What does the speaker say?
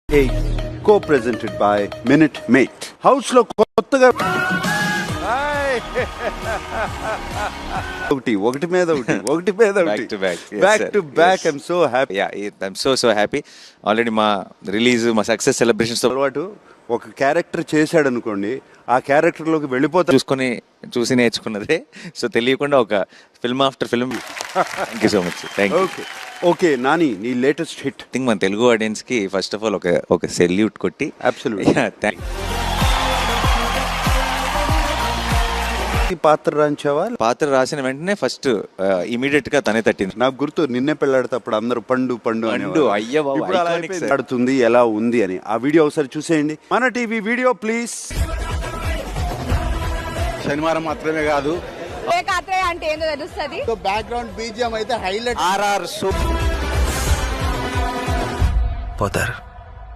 Co-presented by Minute Mate. House లో కొత్తగా ఒకటి మీద ఒకటి Back to back. Yes, back sir. To back. Yes. I'm so happy. I'm so happy. Already మా release మా success celebrations తో అలవాటు ఒక క్యారెక్టర్ చేశాడు అనుకోండి, ఆ క్యారెక్టర్ లోకి వెళ్ళిపోతా. చూసి నేర్చుకున్నదే. సో తెలియకుండా ఒక film after film. Thank you so much. Thank you. Okay Nani, నీ లేటెస్ట్ హిట్. థింక్ మన తెలుగు ఆడియన్స్ కి ఫస్ట్ ఆఫ్ ఆల్ ఒక సెల్యూట్ కొట్టి అబ్సల్యూట్లీ. థ్యాంక్ పాత్ర రాంచావా? పాత్ర రాసిన వెంటనే ఫస్ట్ ఇమీడియట్ గా తనే తట్టింది. నాకు గుర్తు, నిన్నే పెళ్ళాడితే అప్పుడు అందరూ పండు పండు పండు, అయ్య బాబు, ఇప్పుడు అలా iconic అయిపోయింది. sir. ఆడుతుంది ఎలా ఉంది అని ఆ వీడియో ఒకసారి చూసేయండి. మన టీవీ వీడియో ప్లీజ్. శనివారం మాత్రమే కాదు, ఏకాత్రే అంటే ఏందో తెలుస్తుంది. బ్యాక్గ్రౌండ్ బీజిఎం అయితే హైలైట్. ఆర్ఆర్ పోతారు.